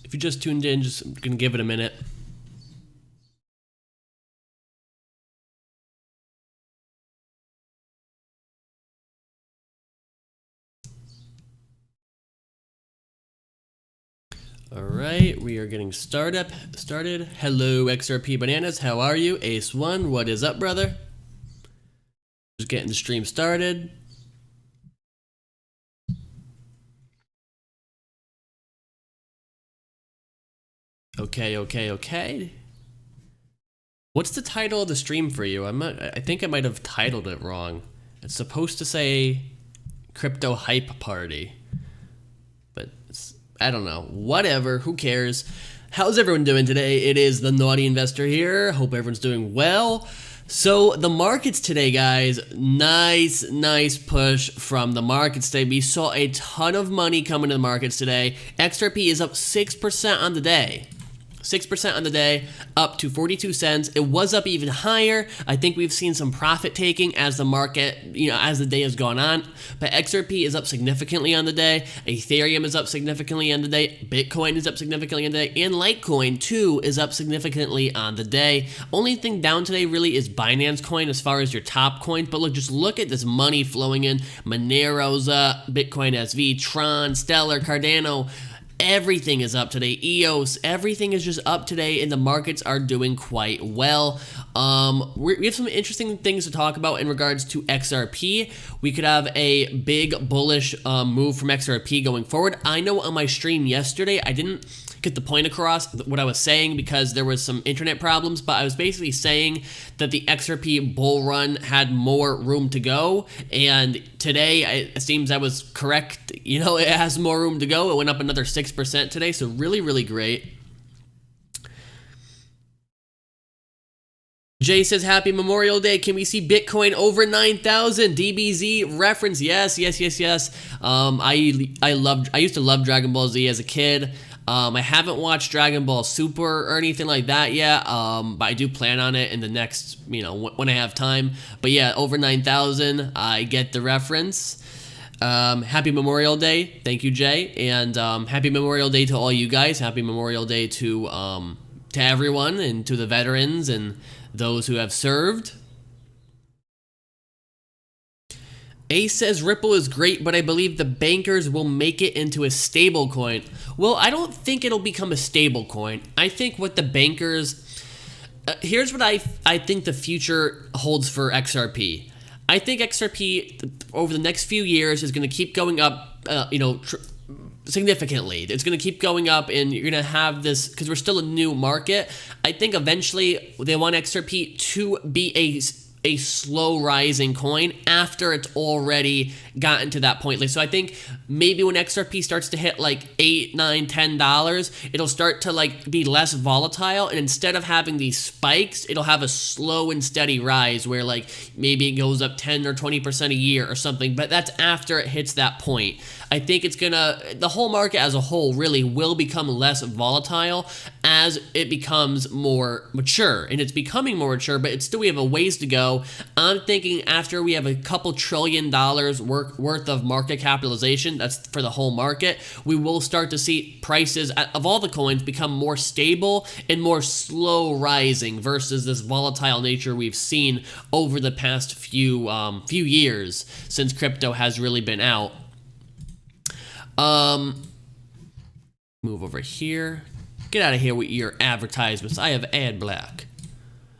If you just tuned in, just gonna give it a minute. All right, we are getting started. Hello, XRP Bananas. How are you? Ace1, what is up, brother? Just getting the stream started. Okay. What's the title of the stream for you? I think I might have titled it wrong. It's supposed to say Crypto Hype Party, but I don't know. Whatever, who cares? How's everyone doing today? It is the Naughty Investor here. Hope everyone's doing well. So the markets today, guys, nice push from the markets today. We saw a ton of money coming to the markets today. XRP is up 6% on the day. 6% on the day, up to 42 cents. It was up even higher. I think we've seen some profit taking as the market, as the day has gone on. But XRP is up significantly on the day. Ethereum is up significantly on the day. Bitcoin is up significantly on the day. And Litecoin, too, is up significantly on the day. Only thing down today really is Binance Coin as far as your top coins. But look, just look at this money flowing in. Monero's up, Bitcoin SV, Tron, Stellar, Cardano. Everything is up today. EOS, everything is just up today, and the markets are doing quite well. We have some interesting things to talk about in regards to XRP. We could have a big bullish move from XRP going forward. I know on my stream yesterday, I didn't get the point across what I was saying because there was some internet problems, but I was basically saying that the XRP bull run had more room to go, and today it seems I was correct. It has more room to go. It went up another 6% today, so really great. Jay says, happy Memorial Day. Can we see Bitcoin over 9,000? DBZ reference. Yes. I used to love Dragon Ball Z as a kid. I haven't watched Dragon Ball Super or anything like that yet, but I do plan on it in the next, when I have time. But yeah, over 9,000, I get the reference. Happy Memorial Day. Thank you, Jay. And happy Memorial Day to all you guys. Happy Memorial Day to everyone and to the veterans and those who have served. Ace says Ripple is great, but I believe the bankers will make it into a stable coin. Well, I don't think it'll become a stable coin. I think what the bankers... here's what I think the future holds for XRP. I think XRP over the next few years is going to keep going up, significantly. It's going to keep going up, and you're going to have this, because we're still a new market. I think eventually they want XRP to be a slow rising coin after it's already gotten to that point. So I think maybe when XRP starts to hit like $8, $9, $10, it'll start to be less volatile, and instead of having these spikes, it'll have a slow and steady rise where maybe it goes up 10 or 20% a year or something, but that's after it hits that point. I think the whole market as a whole really will become less volatile as it becomes more mature, and it's becoming more mature, but we have a ways to go. I'm thinking after we have a couple $1 trillion worth of market capitalization, that's for the whole market, we will start to see prices of all the coins become more stable and more slow rising versus this volatile nature we've seen over the past few years since crypto has really been out. Move over here. Get out of here with your advertisements. I have ad block.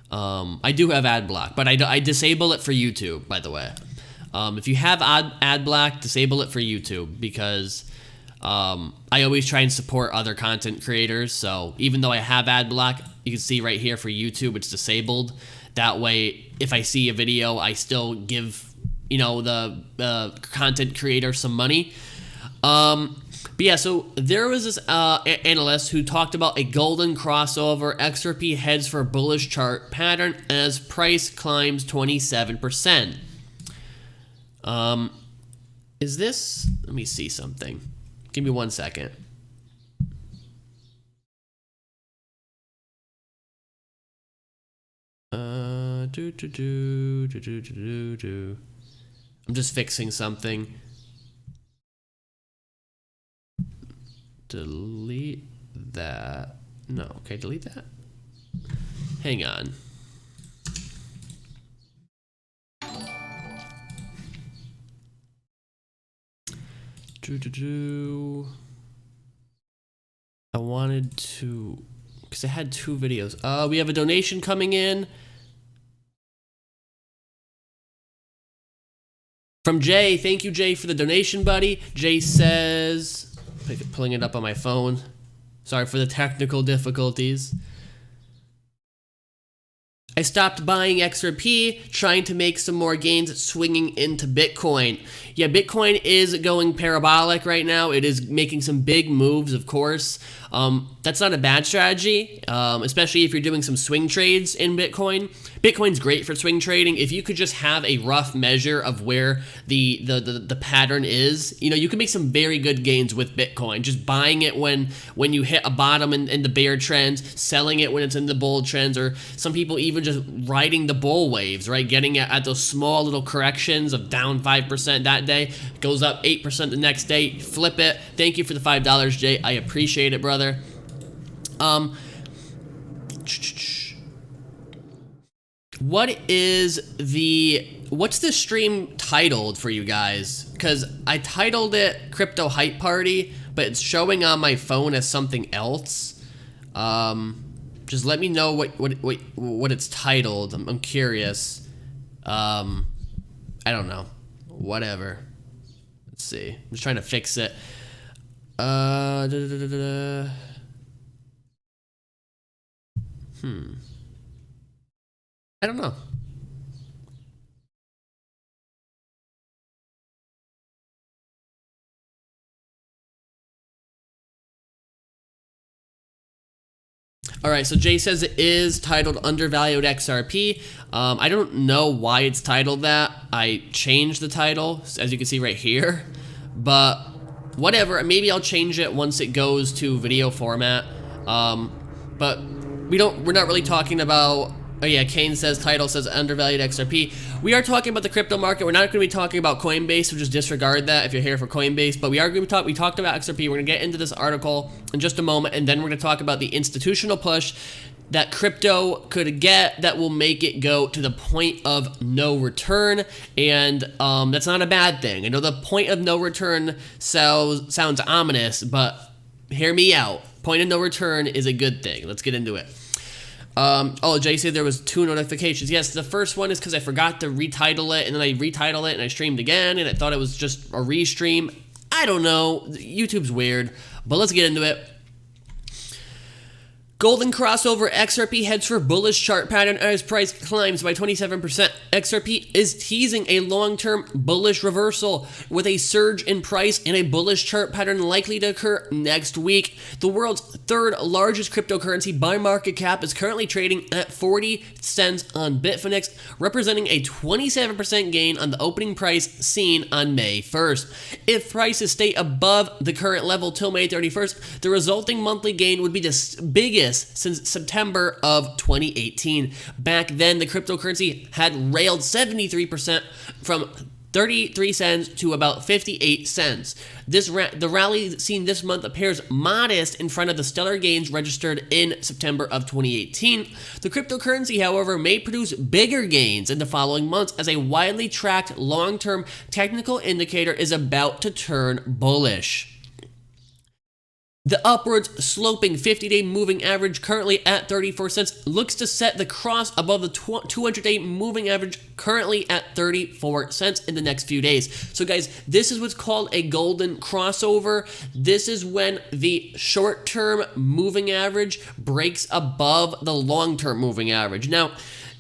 I do have ad block, but I disable it for YouTube, by the way. If you have ad block, disable it for YouTube, because I always try and support other content creators. So even though I have ad block, you can see right here for YouTube, it's disabled. That way, if I see a video, I still give, the content creator some money. But yeah, so there was this analyst who talked about a golden crossover. XRP heads for a bullish chart pattern as price climbs 27%. Is this... Let me see something. Give me 1 second. I'm just fixing something. Delete that. No, okay, delete that. Hang on. I wanted to, because I had 2 videos. We have a donation coming in from Jay. Thank you, Jay, for the donation, buddy. Jay says, pulling it up on my phone. Sorry for the technical difficulties. I stopped buying XRP, trying to make some more gains, swinging into Bitcoin. Yeah, Bitcoin is going parabolic right now. It is making some big moves, of course. That's not a bad strategy, especially if you're doing some swing trades in Bitcoin. Bitcoin's great for swing trading. If you could just have a rough measure of where the pattern is, you know, you can make some very good gains with Bitcoin. Just buying it when you hit a bottom in the bear trends, selling it when it's in the bull trends, or some people even just riding the bull waves, right? Getting at those small little corrections of down 5% that day, goes up 8% the next day, flip it. Thank you for the $5, Jay. I appreciate it, brother. What's the stream titled for you guys? Because I titled it Crypto Hype Party, but it's showing on my phone as something else. Just let me know what it's titled. I'm curious. I don't know. Whatever. Let's see. I'm just trying to fix it. I don't know. All right, so Jay says it is titled Undervalued XRP. I don't know why it's titled that. I changed the title, as you can see right here, but whatever. Maybe I'll change it once it goes to video format. But we're not really talking about. Oh yeah, Kane says title says Undervalued XRP. We are talking about the crypto market. We're not going to be talking about Coinbase, so just disregard that if you're here for Coinbase. But we are going to we talked about XRP. We're going to get into this article in just a moment, and then we're going to talk about the institutional push that crypto could get that will make it go to the point of no return, and that's not a bad thing. I know the point of no return sounds ominous, but hear me out. Point of no return is a good thing. Let's get into it. Oh, Jay said there was 2 notifications. Yes, the first one is because I forgot to retitle it, and then I retitled it, and I streamed again, and I thought it was just a restream. I don't know. YouTube's weird, but let's get into it. Golden crossover, XRP heads for bullish chart pattern as price climbs by 27%. XRP is teasing a long-term bullish reversal with a surge in price and a bullish chart pattern likely to occur next week. The world's 3rd largest cryptocurrency by market cap is currently trading at 40 cents on Bitfinex, representing a 27% gain on the opening price seen on May 1st. If prices stay above the current level till May 31st, the resulting monthly gain would be the biggest since September of 2018. Back then, the cryptocurrency had railed 73% from 33 cents to about 58 cents. The rally seen this month appears modest in front of the stellar gains registered in September of 2018. The cryptocurrency, however, may produce bigger gains in the following months as a widely tracked long-term technical indicator is about to turn bullish. The upwards sloping 50-day moving average currently at 34 cents looks to set the cross above the 200-day moving average currently at 34 cents in the next few days. So guys, this is what's called a golden crossover. This is when the short-term moving average breaks above the long-term moving average. Now,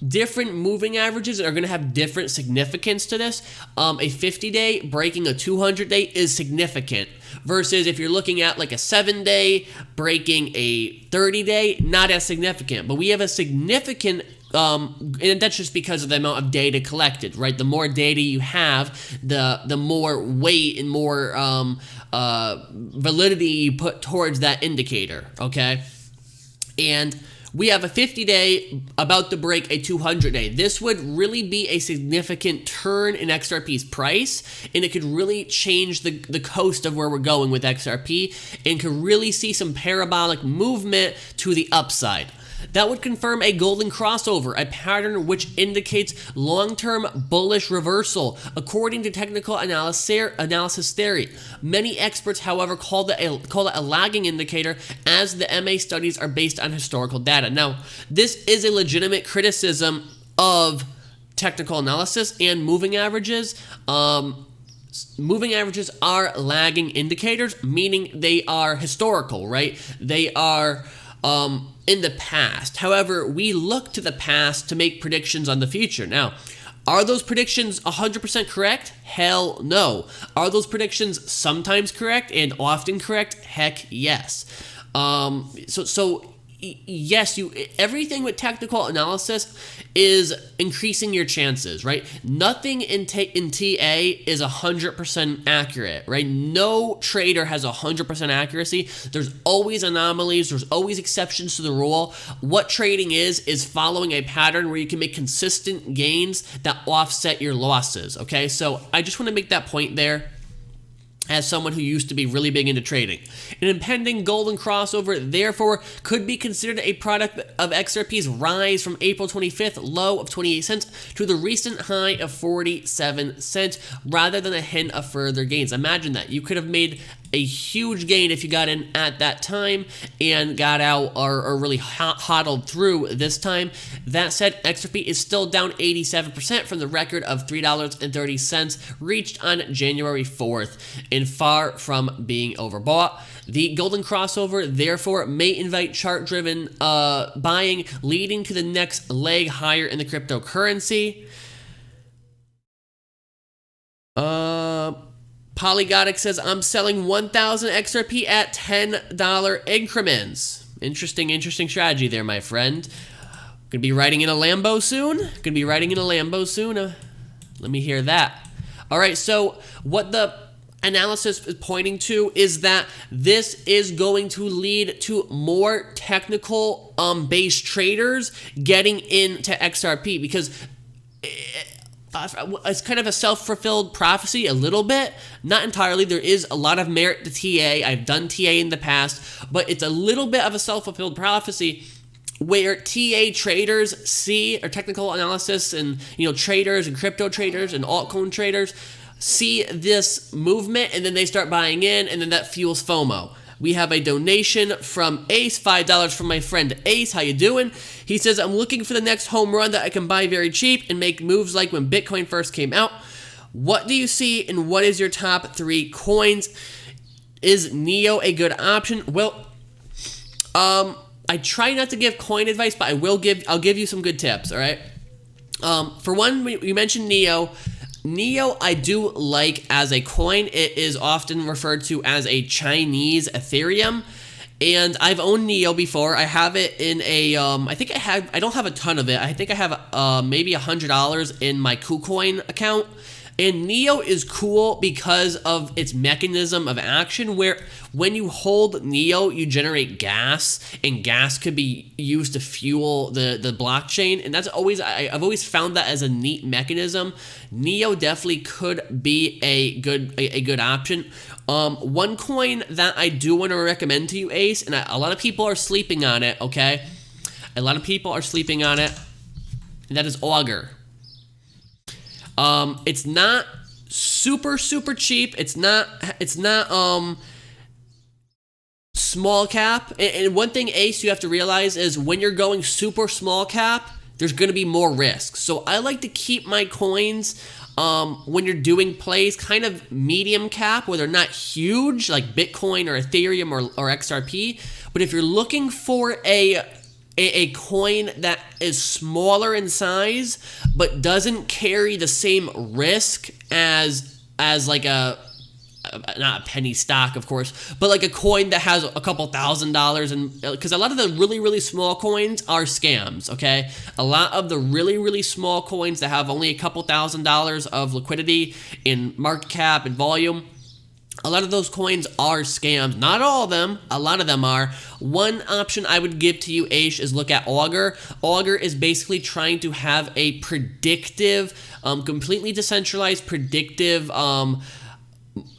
different moving averages are going to have different significance to this. A 50-day breaking a 200-day is significant, versus if you're looking at like a 7-day breaking a 30-day, not as significant. But we have a significant, and that's just because of the amount of data collected, right? The more data you have, the more weight and more validity you put towards that indicator, okay? And we have a 50-day about to break a 200-day. This would really be a significant turn in XRP's price, and it could really change the coast of where we're going with XRP, and could really see some parabolic movement to the upside. That would confirm a golden crossover, a pattern which indicates long-term bullish reversal, according to technical analysis theory. Many experts, however, call it a lagging indicator, as the MA studies are based on historical data. Now, this is a legitimate criticism of technical analysis and moving averages. Moving averages are lagging indicators, meaning they are historical, right? They are in the past. However, we look to the past to make predictions on the future. Now, are those predictions 100% correct? Hell no. Are those predictions sometimes correct and often correct? Heck yes. Yes, everything with technical analysis is increasing your chances, right? Nothing in TA is 100% accurate, right? No trader has 100% accuracy. There's always anomalies. There's always exceptions to the rule. What trading is following a pattern where you can make consistent gains that offset your losses, okay? So I just want to make that point there, as someone who used to be really big into trading. An impending golden crossover, therefore, could be considered a product of XRP's rise from April 25th low of 28 cents to the recent high of 47 cents, rather than a hint of further gains. Imagine that. You could have made a huge gain if you got in at that time and got out or really hodled through this time. That said, XRP is still down 87% from the record of $3.30 reached on January 4th, and far from being overbought. The golden crossover, therefore, may invite chart-driven buying, leading to the next leg higher in the cryptocurrency. Polygotic says, I'm selling 1,000 XRP at $10 increments. Interesting strategy there, my friend. Gonna be riding in a Lambo soon. Let me hear that. All right, so what the analysis is pointing to is that this is going to lead to more technical based traders getting into XRP, because it's kind of a self-fulfilled prophecy a little bit. Not entirely. There is a lot of merit to TA. I've done TA in the past, but it's a little bit of a self-fulfilled prophecy where TA traders see, or technical analysis and traders and crypto traders and altcoin traders see this movement, and then they start buying in, and then that fuels FOMO. We have a donation from Ace, $5 from my friend Ace. How you doing? He says, I'm looking for the next home run that I can buy very cheap and make moves like when Bitcoin first came out. What do you see, and what is your top 3 coins? Is NEO a good option? Well, I try not to give coin advice, but I'll give you some good tips, all right? For one, we mentioned NEO. NEO I do like as a coin. It is often referred to as a Chinese Ethereum, and I've owned NEO before. I have it in a I don't have a ton of it. I think I have maybe $100 in my KuCoin account. And NEO is cool because of its mechanism of action, where when you hold NEO, you generate gas, and gas could be used to fuel the blockchain. And that's I've always found that as a neat mechanism. NEO definitely could be a good option. One coin that I do want to recommend to you, Ace, and a lot of people are sleeping on it, okay? A lot of people are sleeping on it, and that is Augur. It's not super cheap. It's not small cap. And one thing, Ace, you have to realize is when you're going super small cap, there's going to be more risk. So I like to keep my coins when you're doing plays kind of medium cap, where they're not huge like Bitcoin or Ethereum or XRP. But if you're looking for a coin that is smaller in size but doesn't carry the same risk as like not a penny stock, of course, but like a coin that has a couple $1,000, and because a lot of the really small coins are scams, okay? A lot of the really small coins that have only a couple $1,000s of liquidity in market cap and volume A lot of those coins are scams. Not all of them. A lot of them are. One option I would give to you, Aish, is look at Augur. Augur is basically trying to have a predictive, completely decentralized, predictive,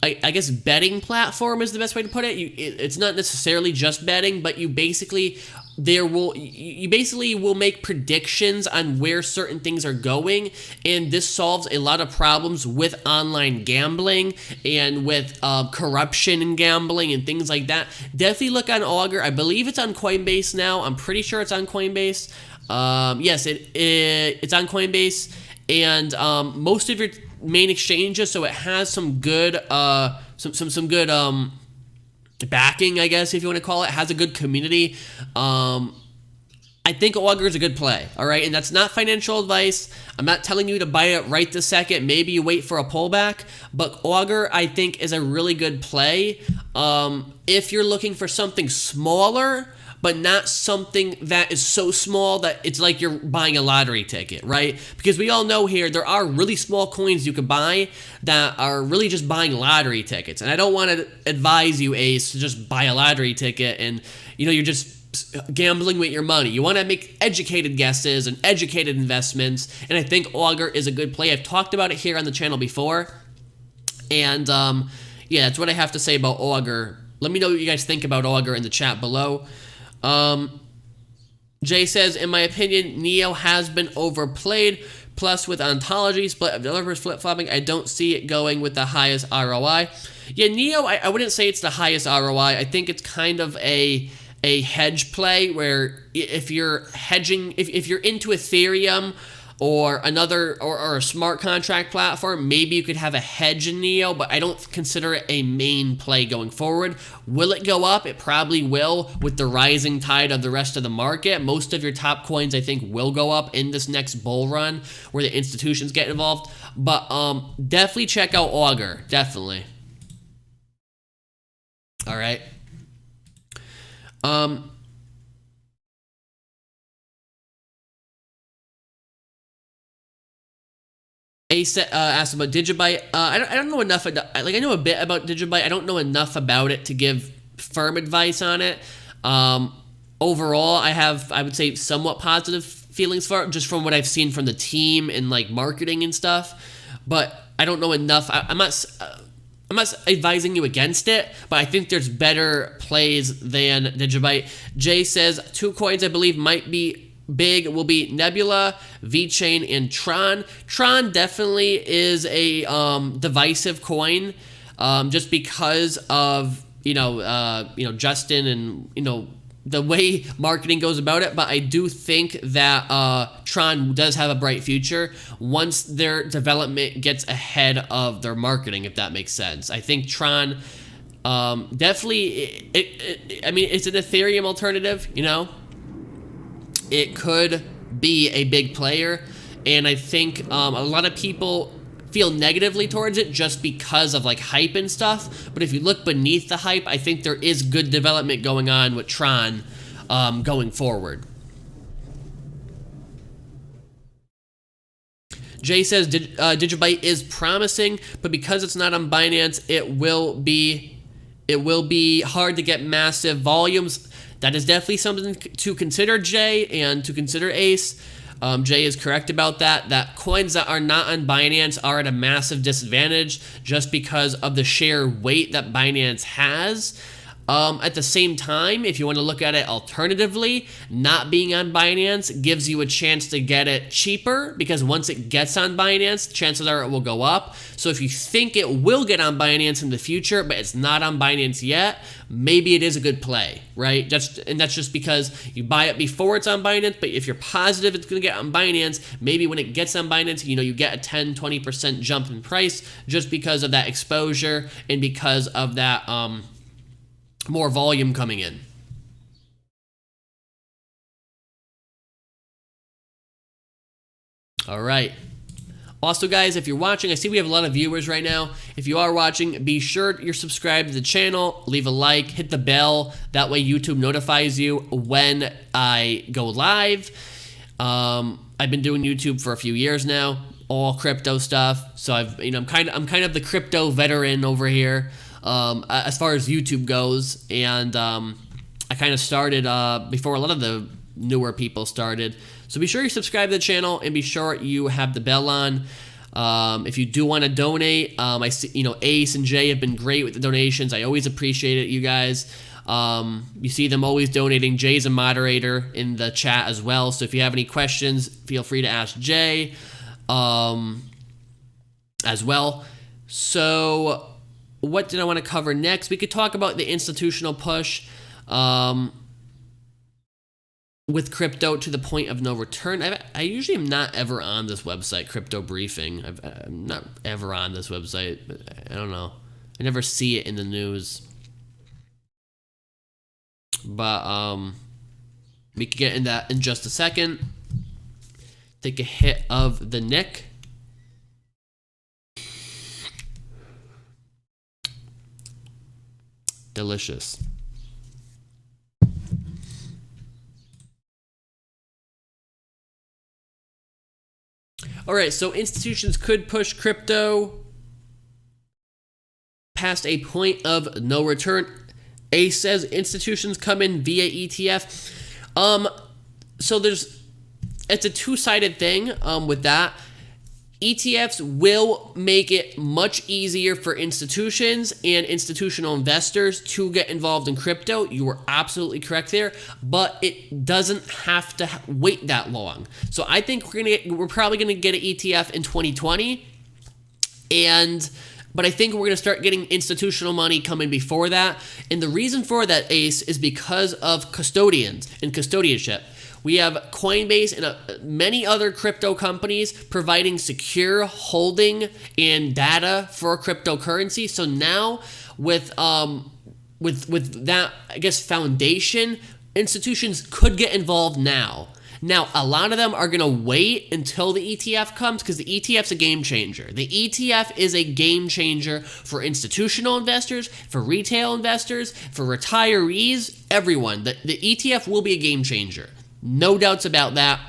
I guess betting platform is the best way to put it. It's not necessarily just betting, but you basically will make predictions on where certain things are going, and this solves a lot of problems with online gambling and with corruption in gambling and things like that. Definitely look on Augur. I believe it's on Coinbase now. I'm pretty sure it's on Coinbase. Yes, it's on Coinbase, and most of your main exchanges, so it has some good some good backing, I guess, if you want to call it. It has a good community. I think Augur is a good play, all right? And that's not financial advice. I'm not telling you to buy it right this second. Maybe you wait for a pullback. But Augur, I think, is a really good play. If you're looking for something smaller, but not something that is so small that it's like you're buying a lottery ticket, right? Because we all know here there are really small coins you can buy that are really just buying lottery tickets. And I don't want to advise you, Ace, to just buy a lottery ticket and, you're just gambling with your money. You want to make educated guesses and educated investments, and I think Augur is a good play. I've talked about it here on the channel before, and yeah, that's what I have to say about Augur. Let me know what you guys think about Augur in the chat below. Jay says, in my opinion, Neo has been overplayed. Plus, with ontology split of developers flip-flopping, I don't see it going with the highest ROI. Yeah, Neo, I wouldn't say it's the highest ROI. I think it's kind of a hedge play where if you're hedging, if you're into Ethereum or another or a smart contract platform, maybe you could have a hedge in Neo, but I don't consider it a main play going forward. Will it go up? It probably will with the rising tide of the rest of the market. Most of your top coins, I think, will go up in this next bull run where the institutions get involved. But definitely check out Augur. Definitely. All right. Ace asked about Digibyte. I don't know enough. I know a bit about Digibyte. I don't know enough about it to give firm advice on it. Overall, I would say, somewhat positive feelings for it, just from what I've seen from the team and like marketing and stuff. But I don't know enough. I'm not advising you against it, but I think there's better plays than Digibyte. Jay says 2 coins I believe might be big will be Nebula, VeChain, and Tron. Tron definitely is a divisive coin, just because of Justin and the way marketing goes about it. But I do think that Tron does have a bright future once their development gets ahead of their marketing, if that makes sense. I think Tron definitely, it's an Ethereum alternative, It could be a big player, and I think a lot of people feel negatively towards it just because of like hype and stuff. But if you look beneath the hype, I think there is good development going on with Tron going forward. Jay says Digibyte is promising, but because it's not on Binance, it will be hard to get massive volumes. That is definitely something to consider, Jay, and to consider, Ace. Jay is correct about that. That coins that are not on Binance are at a massive disadvantage just because of the sheer weight that Binance has. At the same time, if you want to look at it alternatively, not being on Binance gives you a chance to get it cheaper, because once it gets on Binance, chances are it will go up. So if you think it will get on Binance in the future, but it's not on Binance yet, maybe it is a good play, right? And that's just because you buy it before it's on Binance. But if you're positive it's going to get on Binance, maybe when it gets on Binance, you get a 10-20% jump in price just because of that exposure and because of that more volume coming in. All right. Also, guys, if you're watching, I see we have a lot of viewers right now. If you are watching, be sure you're subscribed to the channel, leave a like, hit the bell. That way YouTube notifies you when I go live. I've been doing YouTube for a few years now, all crypto stuff. So I'm kind of the crypto veteran over here. as far as YouTube goes. And I kind of started before a lot of the newer people started. So be sure you subscribe to the channel and be sure you have the bell on. If you do want to donate, I see, Ace and Jay have been great with the donations. I always appreciate it, you guys. You see them always donating. Jay's a moderator in the chat as well. So if you have any questions, feel free to ask Jay as well. So what did I want to cover next? We could talk about the institutional push with crypto to the point of no return. I usually am not ever on this website, Crypto Briefing. I'm not ever on this website, but I don't know. I never see it in the news. But we can get in that in just a second. Take a hit of the Nick. Delicious. All right, so institutions could push crypto past a point of no return. Ace says institutions come in via ETF. So it's a two-sided thing with that. ETFs will make it much easier for institutions and institutional investors to get involved in crypto. You are absolutely correct there, but it doesn't have to wait that long. So I think we're probably gonna get an ETF in 2020, but I think we're going to start getting institutional money coming before that. And the reason for that, Ace, is because of custodians and custodianship. We have Coinbase and many other crypto companies providing secure holding and data for cryptocurrency. So now with that, I guess, foundation, institutions could get involved now. Now, a lot of them are going to wait until the ETF comes because the ETF's a game changer. The ETF is a game changer for institutional investors, for retail investors, for retirees, everyone. The ETF will be a game changer. No doubts about that.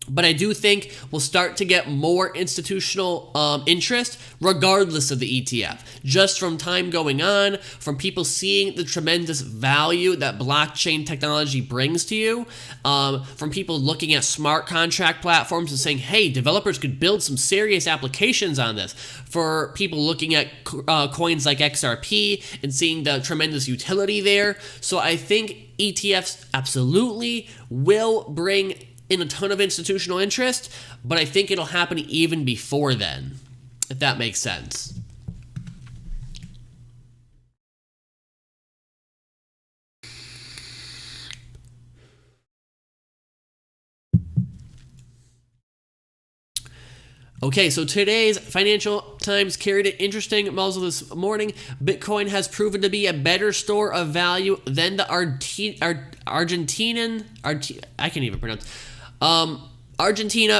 But I do think we'll start to get more institutional interest regardless of the ETF. Just from time going on, from people seeing the tremendous value that blockchain technology brings to you, from people looking at smart contract platforms and saying, hey, developers could build some serious applications on this. For people looking at coins like XRP and seeing the tremendous utility there. So I think ETFs absolutely will bring in a ton of institutional interest, but I think it'll happen even before then, if that makes sense. Okay, so today's Financial Times carried an interesting muzzle this morning. Bitcoin has proven to be a better store of value than the Argentina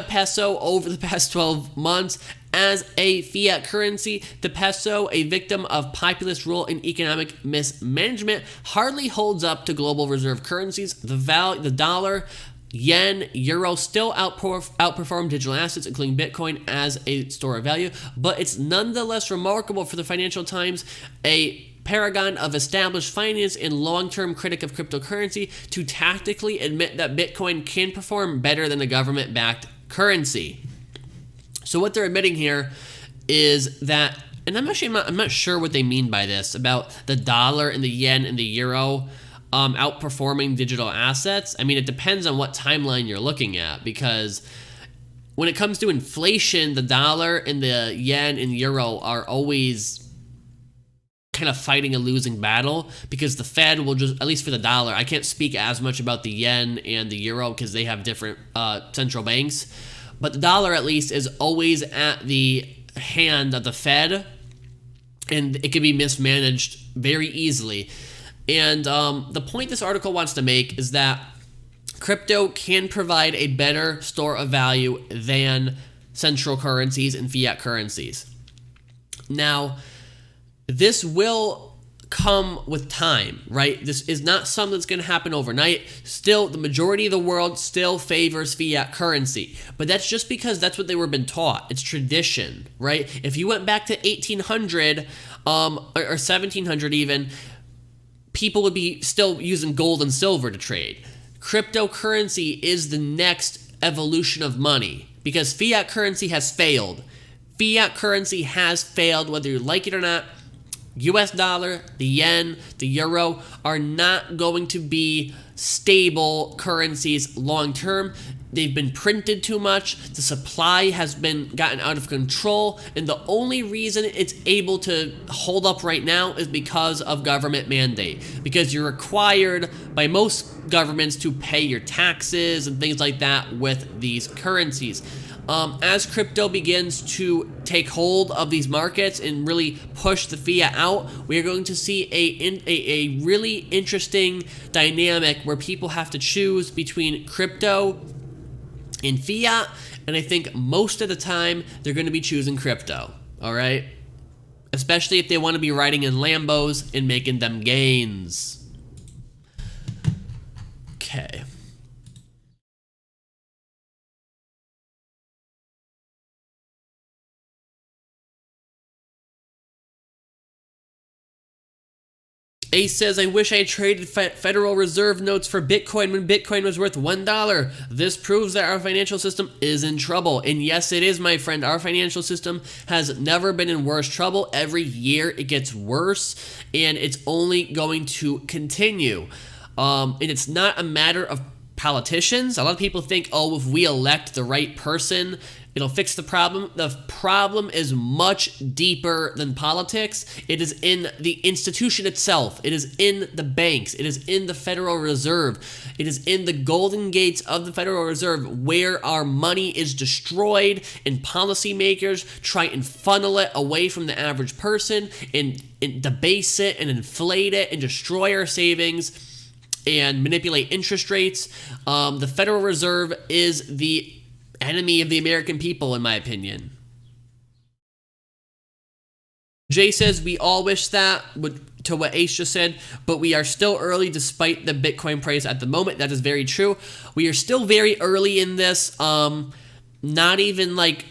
peso over the past 12 months. As a fiat currency, the peso, a victim of populist rule and economic mismanagement, hardly holds up to global reserve currencies. The dollar, yen, euro still outperform digital assets, including Bitcoin, as a store of value, but it's nonetheless remarkable for the Financial Times, a paragon of established finance and long-term critic of cryptocurrency, to tactically admit that Bitcoin can perform better than a government-backed currency. So what they're admitting here is that, and I'm not sure what they mean by this, about the dollar and the yen and the euro outperforming digital assets. I mean, it depends on what timeline you're looking at, because when it comes to inflation, the dollar and the yen and euro are always kind of fighting a losing battle, because the Fed will just, at least for the dollar, I can't speak as much about the yen and the euro because they have different central banks, but the dollar at least is always at the hand of the Fed, and it can be mismanaged very easily. And the point this article wants to make is that crypto can provide a better store of value than central currencies and fiat currencies. Now, this will come with time, right? This is not something that's going to happen overnight. Still, the majority of the world still favors fiat currency, but that's just because that's what they were been taught. It's tradition, right? If you went back to 1800, or 1700 even, people would be still using gold and silver to trade. Cryptocurrency is the next evolution of money because fiat currency has failed. Fiat currency has failed, whether you like it or not. US dollar, the yen, the euro are not going to be stable currencies long term. They've been printed too much. The supply has been gotten out of control. And the only reason it's able to hold up right now is because of government mandate. Because you're required by most governments to pay your taxes and things like that with these currencies. As crypto begins to take hold of these markets and really push the fiat out, we are going to see a really interesting dynamic where people have to choose between crypto and fiat, and I think most of the time they're going to be choosing crypto, all right? Especially if they want to be riding in Lambos and making them gains. Okay. Ace says, I wish I had traded Federal Reserve notes for Bitcoin when Bitcoin was worth $1. This proves that our financial system is in trouble. And yes, it is, my friend. Our financial system has never been in worse trouble. Every year it gets worse, and it's only going to continue. And it's not a matter of politicians. A lot of people think, oh, if we elect the right person, it'll fix the problem. The problem is much deeper than politics. It is in the institution itself. It is in the banks. It is in the Federal Reserve. It is in the golden gates of the Federal Reserve where our money is destroyed and policymakers try and funnel it away from the average person and debase it and inflate it and destroy our savings and manipulate interest rates. The Federal Reserve is the enemy of the American people, in my opinion. Jay says, we all wish that, to what Ace just said, but we are still early despite the Bitcoin price at the moment. That is very true. We are still very early in this. Not even like,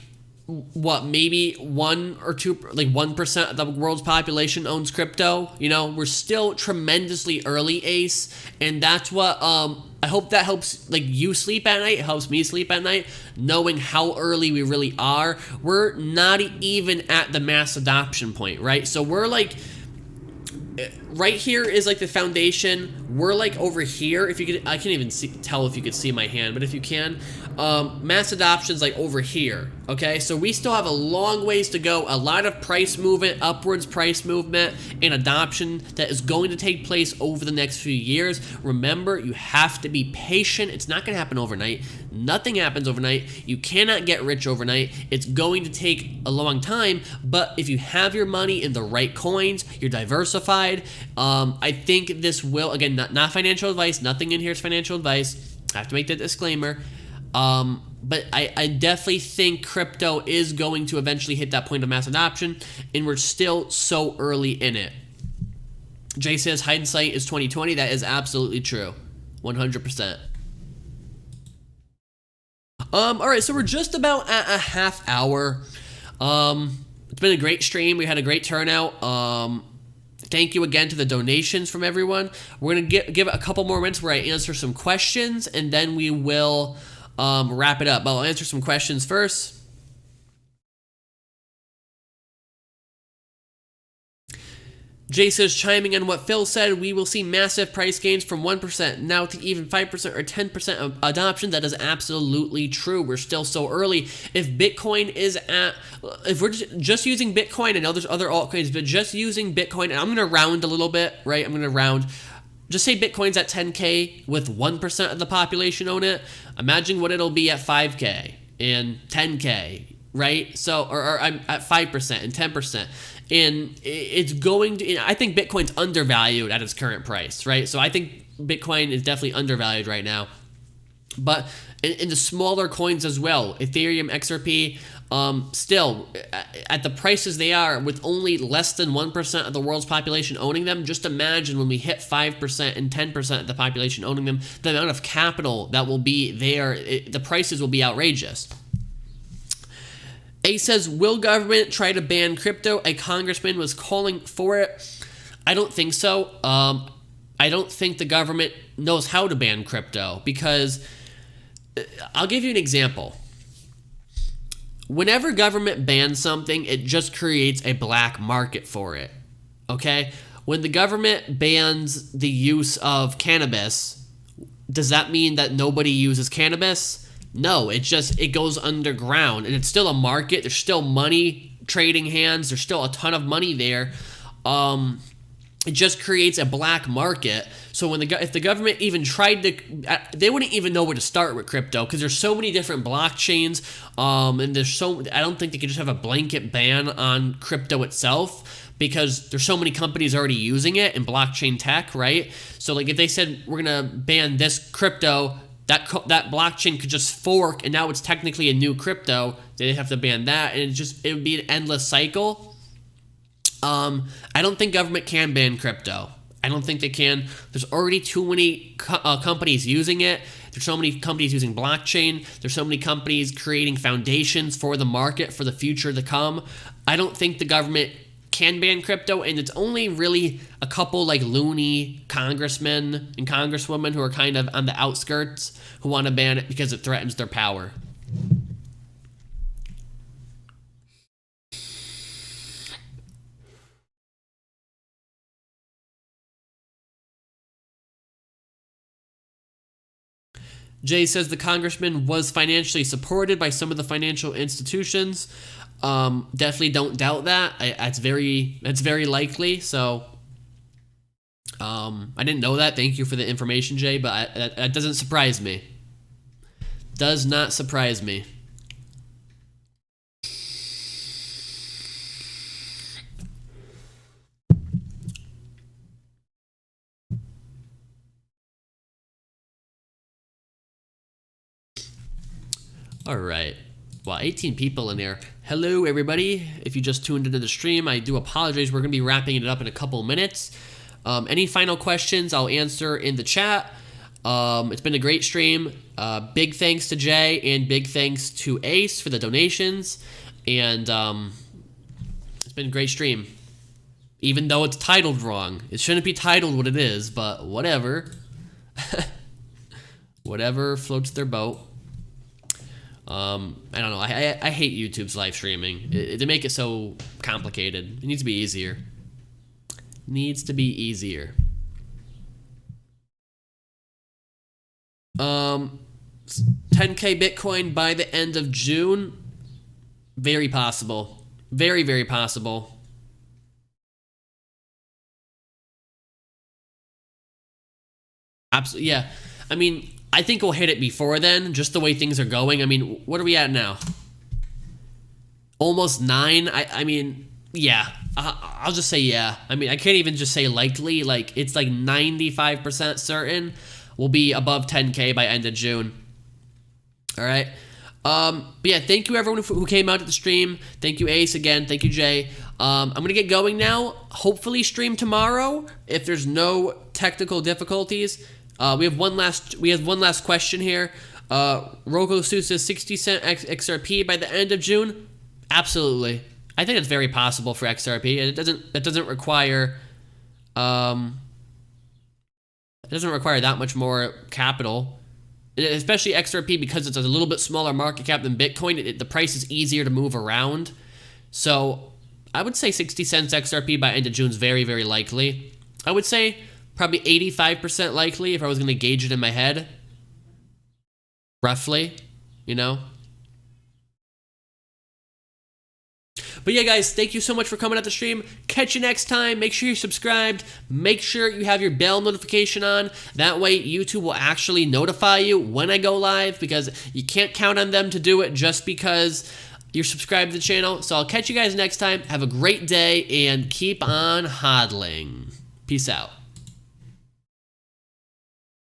what, maybe 1 or 2, like 1% of the world's population owns crypto. You know, we're still tremendously early, Ace, and that's what, I hope that helps, like, you sleep at night. It helps me sleep at night, knowing how early we really are. We're not even at the mass adoption point, right? So we're like, right here is like the foundation. We're like over here. If you could, I can't even tell if you could see my hand, but if you can, mass adoption's like over here. Okay, so we still have a long ways to go. A lot of price movement, upwards price movement, and adoption that is going to take place over the next few years. Remember, you have to be patient. It's not going to happen overnight. Nothing happens overnight. You cannot get rich overnight. It's going to take a long time, but if you have your money in the right coins, you're diversified. I think this will, again, not financial advice. Nothing in here is financial advice. I have to make that disclaimer. But I definitely think crypto is going to eventually hit that point of mass adoption, and we're still so early in it. Jay says hindsight is 2020. That is absolutely true. 100%. All right, so we're just about at a half hour. It's been a great stream. We had a great turnout. Thank you again to the donations from everyone. We're going to give a couple more minutes where I answer some questions, and then we will wrap it up. But I'll answer some questions first. Jay says, chiming on what Phil said, we will see massive price gains from 1% now to even 5% or 10% of adoption. That is absolutely true. We're still so early. If Bitcoin is at, if we're just using Bitcoin, I know there's other altcoins, but just using Bitcoin, and I'm going to round a little bit, right? I'm going to round. Just say Bitcoin's at 10K with 1% of the population own it. Imagine what it'll be at 5K and 10K, right? So, or I'm at 5% and 10%. And it's going to, I think Bitcoin's undervalued at its current price, right? So I think Bitcoin is definitely undervalued right now. But in the smaller coins as well, Ethereum, XRP, still, at the prices they are, with only less than 1% of the world's population owning them, just imagine when we hit 5% and 10% of the population owning them, the amount of capital that will be there, the prices will be outrageous. A says, will government try to ban crypto? A congressman was calling for it. I don't think so. I don't think the government knows how to ban crypto, because I'll give you an example. Whenever government bans something, it just creates a black market for it. Okay? When the government bans the use of cannabis, does that mean that nobody uses cannabis? No, it goes underground, and it's still a market. There's still money trading hands. There's still a ton of money there. It just creates a black market. So if the government even tried to, they wouldn't even know where to start with crypto, because there's so many different blockchains, and I don't think they could just have a blanket ban on crypto itself, because there's so many companies already using it in blockchain tech, right? So like if they said we're gonna ban this crypto, that blockchain could just fork, and now it's technically a new crypto. They'd have to ban that, and it would be an endless cycle. I don't think government can ban crypto. I don't think they can. There's already too many companies using it. There's so many companies using blockchain. There's so many companies creating foundations for the market for the future to come. I don't think the government can ban crypto, and it's only really a couple like loony congressmen and congresswomen who are kind of on the outskirts who want to ban it because it threatens their power. Jay says the congressman was financially supported by some of the financial institutions. Definitely don't doubt that. It's very likely. So I didn't know that. Thank you for the information, Jay. But that doesn't surprise me. Does not surprise me. All right. Well, 18 people in there. Hello, everybody. If you just tuned into the stream, I do apologize. We're going to be wrapping it up in a couple minutes. Any final questions, I'll answer in the chat. It's been a great stream. Big thanks to Jay, and big thanks to Ace for the donations. And it's been a great stream. Even though it's titled wrong. It shouldn't be titled what it is, but whatever. Whatever floats their boat. I don't know. I hate YouTube's live streaming. They make it so complicated. It needs to be easier. Needs to be easier. 10K Bitcoin by the end of June. Very possible. Very, very possible. Absolutely. Yeah. I mean, I think we'll hit it before then, just the way things are going. I mean, what are we at now? Almost 9. I mean, yeah. I'll just say yeah. I mean, I can't even just say likely. Like, it's like 95% certain we'll be above 10K by end of June. All right. But yeah, thank you everyone who came out to the stream. Thank you, Ace, again. Thank you, Jay. I'm gonna get going now. Hopefully stream tomorrow if there's no technical difficulties. We have one last question here. Roko Sue says 60 cent XRP by the end of June. Absolutely. I think it's very possible for XRP. It doesn't require that much more capital. Especially XRP, because it's a little bit smaller market cap than Bitcoin. The price is easier to move around. So I would say 60 cents XRP by end of June is very, very likely. I would say probably 85% likely if I was going to gauge it in my head. Roughly, you know. But yeah, guys, thank you so much for coming at the stream. Catch you next time. Make sure you're subscribed. Make sure you have your bell notification on. That way, YouTube will actually notify you when I go live, because you can't count on them to do it just because you're subscribed to the channel. So I'll catch you guys next time. Have a great day and keep on hodling. Peace out.